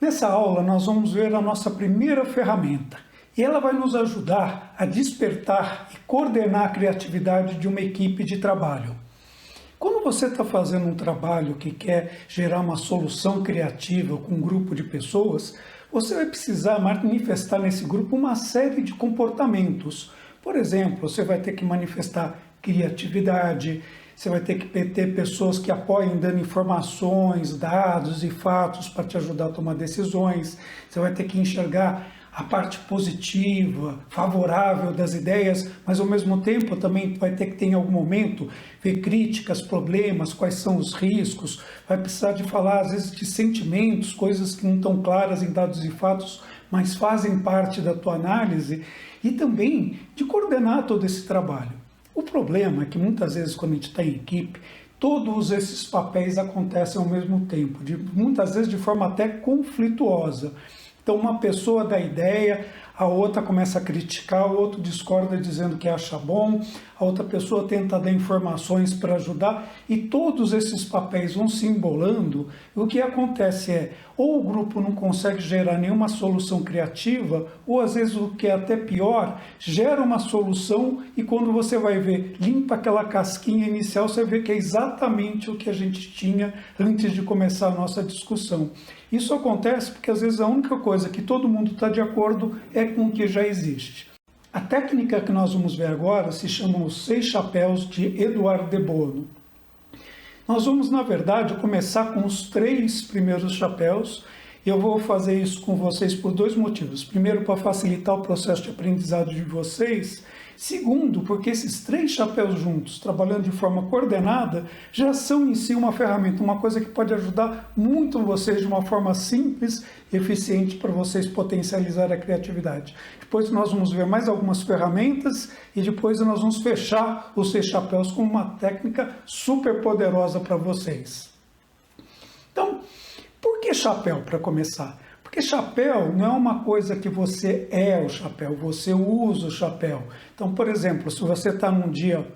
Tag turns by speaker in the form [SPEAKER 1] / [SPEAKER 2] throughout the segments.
[SPEAKER 1] Nessa aula nós vamos ver a nossa primeira ferramenta e ela vai nos ajudar a despertar e coordenar a criatividade de uma equipe de trabalho. Quando você está fazendo um trabalho que quer gerar uma solução criativa com um grupo de pessoas, você vai precisar manifestar nesse grupo uma série de comportamentos. Por exemplo, você vai ter que manifestar criatividade, você vai ter que ter pessoas que apoiem dando informações, dados e fatos para te ajudar a tomar decisões. Você vai ter que enxergar a parte positiva, favorável das ideias, mas ao mesmo tempo também vai ter que ter em algum momento ver críticas, problemas, quais são os riscos. Vai precisar de falar às vezes de sentimentos, coisas que não estão claras em dados e fatos, mas fazem parte da tua análise e também de coordenar todo esse trabalho. O problema é que muitas vezes quando a gente está em equipe, todos esses papéis acontecem ao mesmo tempo, muitas vezes de forma até conflituosa. Então uma pessoa dá ideia, a outra começa a criticar, o outro discorda dizendo que acha bom, a outra pessoa tenta dar informações para ajudar e todos esses papéis vão se embolando. E o que acontece é, ou o grupo não consegue gerar nenhuma solução criativa, ou às vezes o que é até pior, gera uma solução e quando você vai ver, limpa aquela casquinha inicial, você vê que é exatamente o que a gente tinha antes de começar a nossa discussão. Isso acontece porque às vezes a única coisa que todo mundo está de acordo é com o que já existe. A técnica que nós vamos ver agora se chama Os 6 Chapéus de Edouard de Bono. Nós vamos, na verdade, começar com os 3 primeiros chapéus e eu vou fazer isso com vocês por 2 motivos. Primeiro, para facilitar o processo de aprendizado de vocês. Segundo, porque esses 3 chapéus juntos, trabalhando de forma coordenada, já são em si uma ferramenta, uma coisa que pode ajudar muito vocês de uma forma simples e eficiente para vocês potencializar a criatividade. Depois nós vamos ver mais algumas ferramentas e depois nós vamos fechar os 6 chapéus com uma técnica super poderosa para vocês. Então, por que chapéu para começar? Porque chapéu não é uma coisa que você é o chapéu, você usa o chapéu. Então, por exemplo, se você está num dia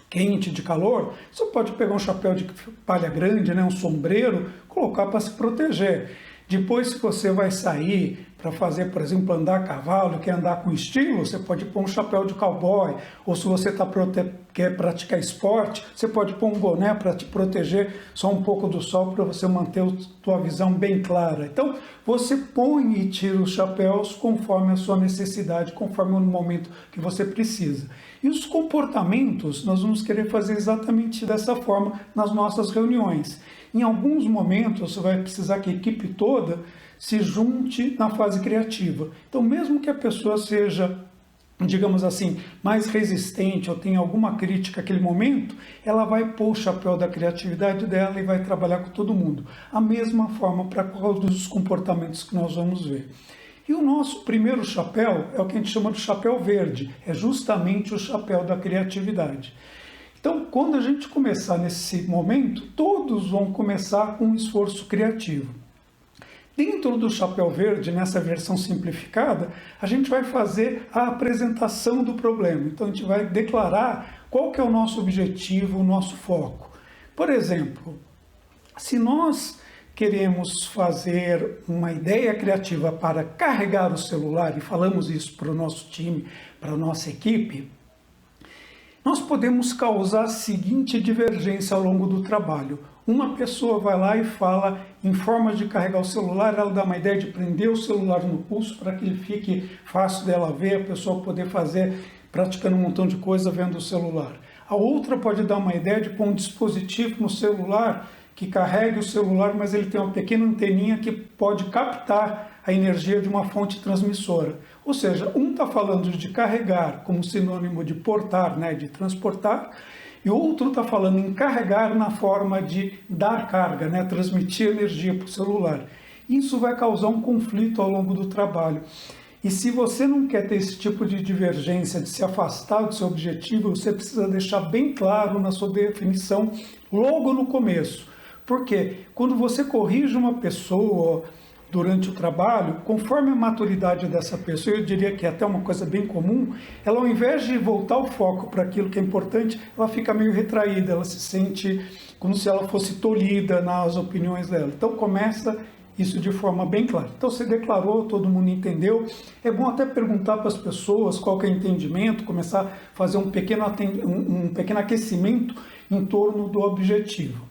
[SPEAKER 1] quente, de calor, você pode pegar um chapéu de palha grande, né, um sombreiro, colocar para se proteger. Depois, se você vai sair para fazer, por exemplo, andar a cavalo, quer andar com estilo, você pode pôr um chapéu de cowboy. Ou se você quer praticar esporte, você pode pôr um boné para te proteger só um pouco do sol, para você manter a tua visão bem clara. Então, você põe e tira os chapéus conforme a sua necessidade, conforme o momento que você precisa. E os comportamentos, nós vamos querer fazer exatamente dessa forma nas nossas reuniões. Em alguns momentos, você vai precisar que a equipe toda se junte na fase criativa. Então, mesmo que a pessoa seja, digamos assim, mais resistente ou tenha alguma crítica naquele momento, ela vai pôr o chapéu da criatividade dela e vai trabalhar com todo mundo. A mesma forma para todos os comportamentos que nós vamos ver. E o nosso primeiro chapéu é o que a gente chama de chapéu verde, é justamente o chapéu da criatividade. Então, quando a gente começar nesse momento, todos vão começar com um esforço criativo. Dentro do chapéu verde, nessa versão simplificada, a gente vai fazer a apresentação do problema. Então, a gente vai declarar qual que é o nosso objetivo, o nosso foco. Por exemplo, se nós queremos fazer uma ideia criativa para carregar o celular, e falamos isso para o nosso time, para a nossa equipe, nós podemos causar a seguinte divergência ao longo do trabalho. Uma pessoa vai lá e fala, em forma de carregar o celular, ela dá uma ideia de prender o celular no pulso para que ele fique fácil dela ver, a pessoa poder fazer, praticando um montão de coisa vendo o celular. A outra pode dar uma ideia de pôr um dispositivo no celular que carregue o celular, mas ele tem uma pequena anteninha que pode captar a energia de uma fonte transmissora. Ou seja, um está falando de carregar como sinônimo de portar, né, de transportar, e o outro está falando em carregar na forma de dar carga, né, transmitir energia para o celular. Isso vai causar um conflito ao longo do trabalho. E se você não quer ter esse tipo de divergência, de se afastar do seu objetivo, você precisa deixar bem claro na sua definição logo no começo. Porque quando você corrige uma pessoa durante o trabalho, conforme a maturidade dessa pessoa, eu diria que é até uma coisa bem comum, ela ao invés de voltar o foco para aquilo que é importante, ela fica meio retraída, ela se sente como se ela fosse tolhida nas opiniões dela. Então começa isso de forma bem clara. Então você declarou, todo mundo entendeu. É bom até perguntar para as pessoas qual que é o entendimento, começar a fazer um pequeno aquecimento em torno do objetivo.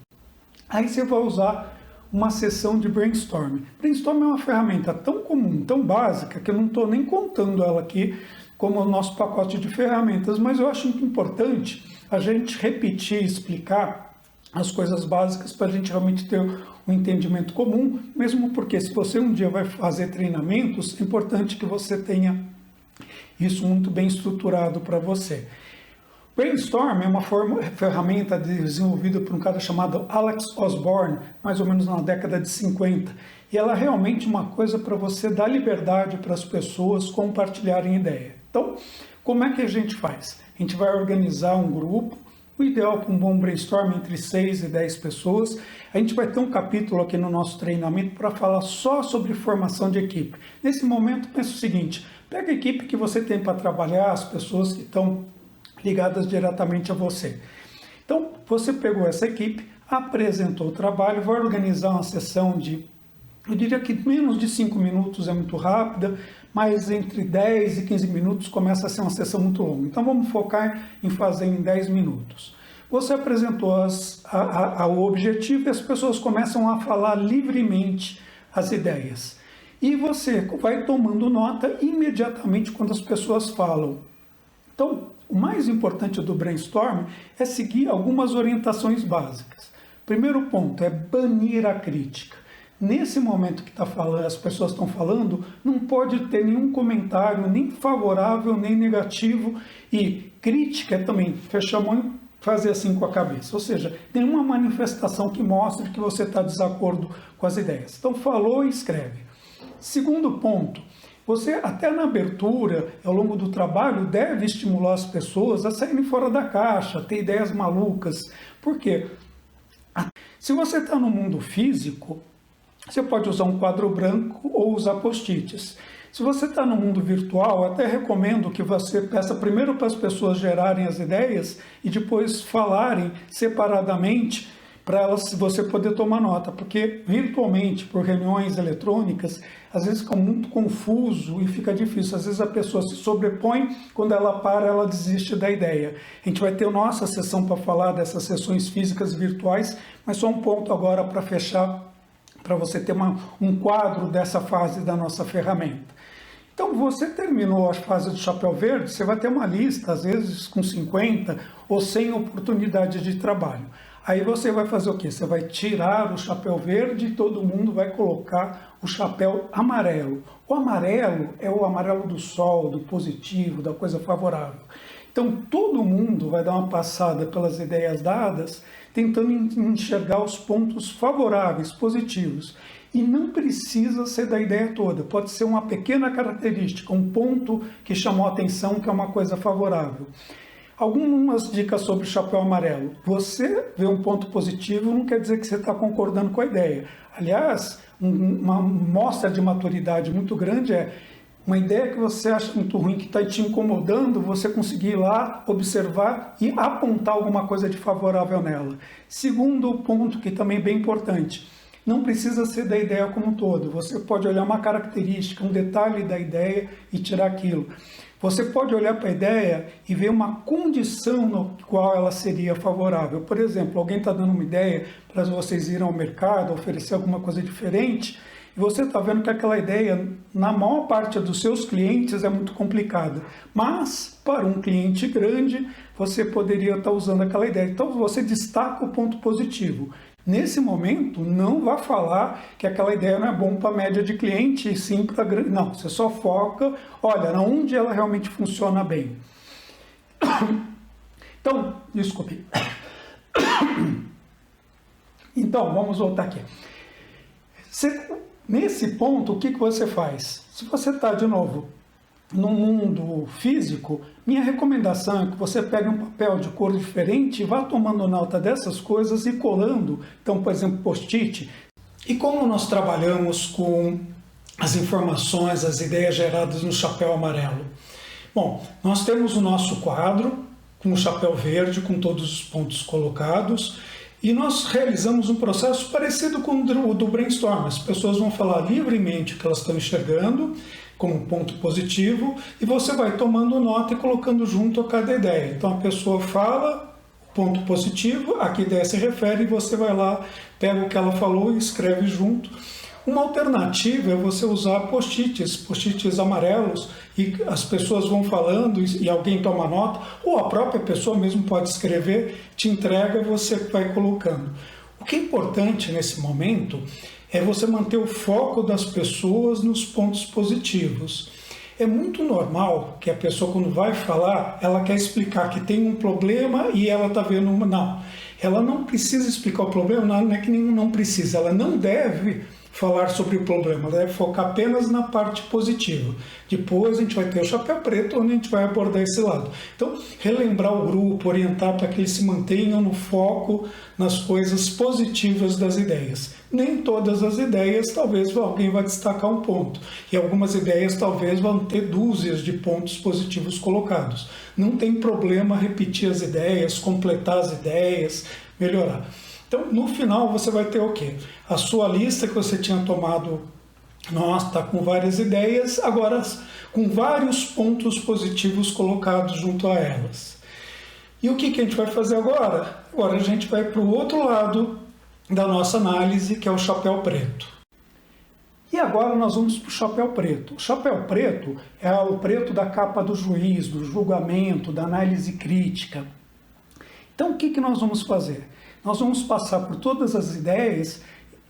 [SPEAKER 1] Aí você vai usar uma sessão de brainstorming. Brainstorming é uma ferramenta tão comum, tão básica, que eu não estou nem contando ela aqui como o nosso pacote de ferramentas, mas eu acho muito importante a gente repetir, explicar as coisas básicas para a gente realmente ter um entendimento comum, mesmo porque se você um dia vai fazer treinamentos, é importante que você tenha isso muito bem estruturado para você. Brainstorm é uma ferramenta desenvolvida por um cara chamado Alex Osborne, mais ou menos na década de 50. E ela é realmente uma coisa para você dar liberdade para as pessoas compartilharem ideia. Então, como é que a gente faz? A gente vai organizar um grupo, o ideal para um bom brainstorm entre 6 e 10 pessoas. A gente vai ter um capítulo aqui no nosso treinamento para falar só sobre formação de equipe. Nesse momento, pensa o seguinte, pega a equipe que você tem para trabalhar, as pessoas que estão ligadas diretamente a você. Então, você pegou essa equipe, apresentou o trabalho, vai organizar uma sessão de, eu diria que menos de 5 minutos é muito rápida, mas entre 10 e 15 minutos começa a ser uma sessão muito longa. Então, vamos focar em fazer em 10 minutos. Você apresentou o objetivo e as pessoas começam a falar livremente as ideias. E você vai tomando nota imediatamente quando as pessoas falam. Então, o mais importante do brainstorm é seguir algumas orientações básicas. Primeiro ponto é banir a crítica. Nesse momento que as pessoas estão falando, não pode ter nenhum comentário, nem favorável, nem negativo. E crítica é também fechar a mão e fazer assim com a cabeça. Ou seja, nenhuma manifestação que mostre que você está de desacordo com as ideias. Então, falou e escreve. Segundo ponto, você, até na abertura, ao longo do trabalho, deve estimular as pessoas a saírem fora da caixa, a ter ideias malucas. Por quê? Se você está no mundo físico, você pode usar um quadro branco ou usar post-its. Se você está no mundo virtual, até recomendo que você peça primeiro para as pessoas gerarem as ideias e depois falarem separadamente para você poder tomar nota, porque virtualmente, por reuniões eletrônicas, às vezes fica muito confuso e fica difícil. Às vezes a pessoa se sobrepõe, quando ela para, ela desiste da ideia. A gente vai ter nossa sessão para falar dessas sessões físicas e virtuais, mas só um ponto agora para fechar, para você ter um quadro dessa fase da nossa ferramenta. Então, você terminou a fase do chapéu verde, você vai ter uma lista, às vezes com 50 ou 100 oportunidades de trabalho. Aí você vai fazer o quê? Você vai tirar o chapéu verde e todo mundo vai colocar o chapéu amarelo. O amarelo é o amarelo do sol, do positivo, da coisa favorável. Então, todo mundo vai dar uma passada pelas ideias dadas, tentando enxergar os pontos favoráveis, positivos. E não precisa ser da ideia toda, pode ser uma pequena característica, um ponto que chamou a atenção, que é uma coisa favorável. Algumas dicas sobre o chapéu amarelo. Você vê um ponto positivo não quer dizer que você está concordando com a ideia. Aliás, uma mostra de maturidade muito grande é uma ideia que você acha muito ruim, que está te incomodando, você conseguir ir lá, observar e apontar alguma coisa de favorável nela. Segundo ponto, que também é bem importante, não precisa ser da ideia como um todo. Você pode olhar uma característica, um detalhe da ideia e tirar aquilo. Você pode olhar para a ideia e ver uma condição no qual ela seria favorável. Por exemplo, alguém está dando uma ideia para vocês irem ao mercado, oferecer alguma coisa diferente, e você está vendo que aquela ideia, na maior parte dos seus clientes, é muito complicada. Mas, para um cliente grande, você poderia estar usando aquela ideia. Então, você destaca o ponto positivo. Nesse momento, não vá falar que aquela ideia não é bom para a média de cliente, e sim para grande. Não, você só foca, olha, onde ela realmente funciona bem. Então, desculpe. Então, vamos voltar aqui. Nesse ponto, o que você faz? Se você está, de novo, no mundo físico, minha recomendação é que você pegue um papel de cor diferente e vá tomando nota dessas coisas e colando. Então, por exemplo, post-it. E como nós trabalhamos com as informações, as ideias geradas no chapéu amarelo? Bom, nós temos o nosso quadro com o chapéu verde, com todos os pontos colocados. E nós realizamos um processo parecido com o do brainstorm. As pessoas vão falar livremente o que elas estão enxergando como ponto positivo e você vai tomando nota e colocando junto a cada ideia. Então a pessoa fala ponto positivo, a que ideia se refere, e você vai lá, pega o que ela falou e escreve junto. Uma alternativa é você usar post-its amarelos, e as pessoas vão falando e alguém toma nota, ou a própria pessoa mesmo pode escrever, te entrega e você vai colocando. O que é importante nesse momento é você manter o foco das pessoas nos pontos positivos. É muito normal que a pessoa, quando vai falar, ela quer explicar que tem um problema e ela está vendo uma... Não, ela não precisa explicar o problema, não é que não precisa, ela não deve falar sobre o problema, ela deve focar apenas na parte positiva. Depois a gente vai ter o chapéu preto, onde a gente vai abordar esse lado. Então, relembrar o grupo, orientar para que eles se mantenham no foco nas coisas positivas das ideias. Nem todas as ideias, talvez alguém vai destacar um ponto. E algumas ideias talvez vão ter dúzias de pontos positivos colocados. Não tem problema repetir as ideias, completar as ideias, melhorar. Então, no final, você vai ter o quê? A sua lista que você tinha tomado, nossa, está com várias ideias, agora com vários pontos positivos colocados junto a elas. E o que a gente vai fazer agora? Agora a gente vai para o outro lado da nossa análise, que é o chapéu preto. E agora nós vamos para o chapéu preto. O chapéu preto é o preto da capa do juiz, do julgamento, da análise crítica. Então, o que nós vamos fazer? Nós vamos passar por todas as ideias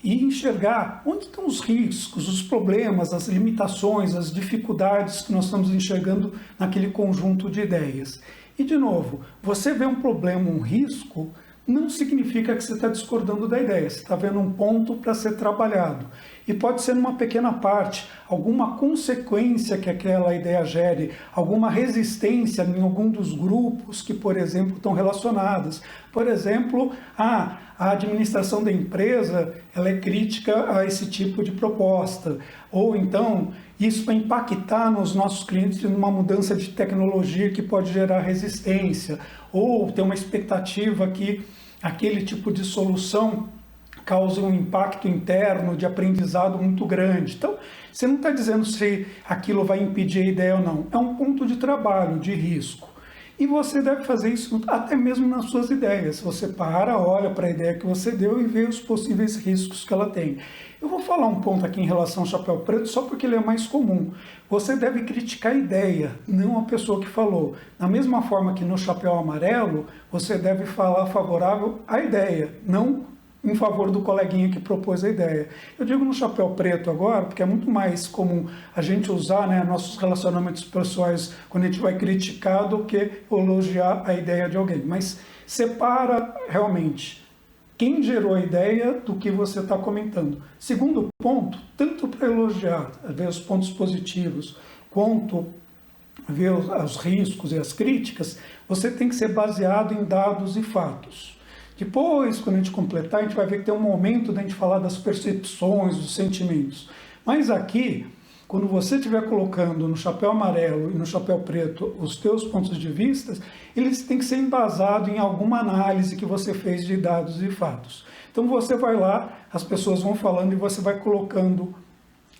[SPEAKER 1] e enxergar onde estão os riscos, os problemas, as limitações, as dificuldades que nós estamos enxergando naquele conjunto de ideias. E, de novo, você vê um problema, um risco, não significa que você está discordando da ideia, você está vendo um ponto para ser trabalhado. E pode ser numa pequena parte, alguma consequência que aquela ideia gere, alguma resistência em algum dos grupos que, por exemplo, estão relacionados. Por exemplo, a administração da empresa ela é crítica a esse tipo de proposta. Ou então, isso vai impactar nos nossos clientes numa mudança de tecnologia que pode gerar resistência. Ou ter uma expectativa que aquele tipo de solução causa um impacto interno de aprendizado muito grande. Então, você não está dizendo se aquilo vai impedir a ideia ou não. É um ponto de trabalho, de risco. E você deve fazer isso até mesmo nas suas ideias. Você para, olha para a ideia que você deu e vê os possíveis riscos que ela tem. Eu vou falar um ponto aqui em relação ao chapéu preto só porque ele é mais comum. Você deve criticar a ideia, não a pessoa que falou. Da mesma forma que no chapéu amarelo, você deve falar favorável à ideia, não em favor do coleguinha que propôs a ideia. Eu digo no chapéu preto agora, porque é muito mais comum a gente usar, né, nossos relacionamentos pessoais quando a gente vai criticar do que elogiar a ideia de alguém. Mas separa realmente quem gerou a ideia do que você está comentando. Segundo ponto, tanto para elogiar, ver os pontos positivos, quanto ver os riscos e as críticas, você tem que ser baseado em dados e fatos. Depois, quando a gente completar, a gente vai ver que tem um momento da gente falar das percepções, dos sentimentos. Mas aqui, quando você estiver colocando no chapéu amarelo e no chapéu preto os teus pontos de vista, eles têm que ser embasados em alguma análise que você fez de dados e fatos. Então você vai lá, as pessoas vão falando e você vai colocando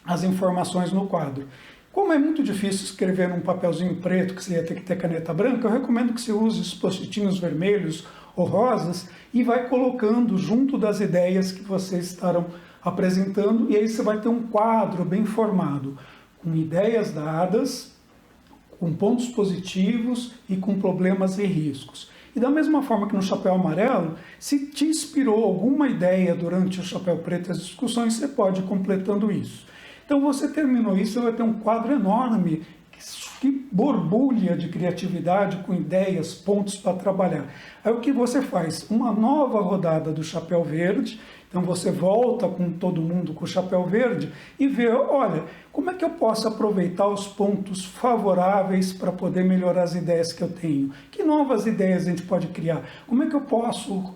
[SPEAKER 1] as informações no quadro. Como é muito difícil escrever num papelzinho preto, que você ia ter que ter caneta branca, eu recomendo que você use os post-itinhos vermelhos ou rosas e vai colocando junto das ideias que vocês estarão apresentando, e aí você vai ter um quadro bem formado, com ideias dadas, com pontos positivos e com problemas e riscos. E da mesma forma que no chapéu amarelo, se te inspirou alguma ideia durante o chapéu preto e as discussões, você pode ir completando isso. Então você terminou isso, você vai ter um quadro enorme que borbulha de criatividade, com ideias, pontos para trabalhar. Aí o que você faz? Uma nova rodada do chapéu verde. Então você volta com todo mundo com o chapéu verde e vê, olha, como é que eu posso aproveitar os pontos favoráveis para poder melhorar as ideias que eu tenho? Que novas ideias a gente pode criar? Como é que eu posso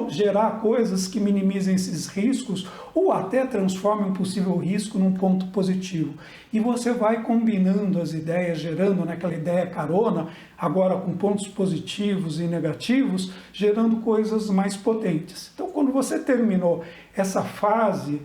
[SPEAKER 1] gerar coisas que minimizem esses riscos ou até transforme um possível risco num ponto positivo. E você vai combinando as ideias, gerando naquela ideia carona, agora com pontos positivos e negativos, gerando coisas mais potentes. Então, quando você terminou essa fase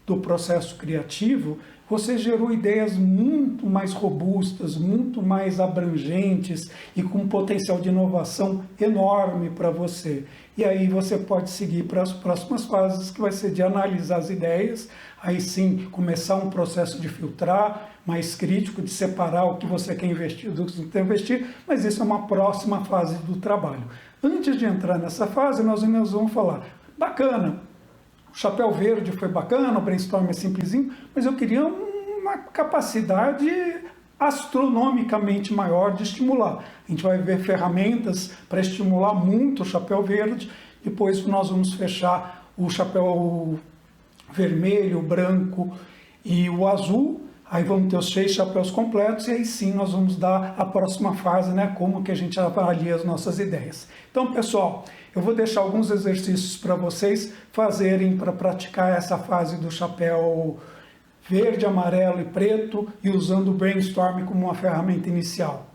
[SPEAKER 1] do processo criativo, você gerou ideias muito mais robustas, muito mais abrangentes e com um potencial de inovação enorme para você. E aí você pode seguir para as próximas fases, que vai ser de analisar as ideias, aí sim começar um processo de filtrar, mais crítico, de separar o que você quer investir do que você quer investir, mas isso é uma próxima fase do trabalho. Antes de entrar nessa fase, nós vamos falar, bacana, o chapéu verde foi bacana, o brainstorm é simplesinho, mas eu queria uma capacidade astronomicamente maior de estimular. A gente vai ver ferramentas para estimular muito o chapéu verde, depois nós vamos fechar o chapéu vermelho, o branco e o azul, aí vamos ter os 6 chapéus completos e aí sim nós vamos dar a próxima fase, né, como que a gente avalia as nossas ideias. Então, pessoal, eu vou deixar alguns exercícios para vocês fazerem para praticar essa fase do chapéu verde, amarelo e preto e usando o brainstorm como uma ferramenta inicial.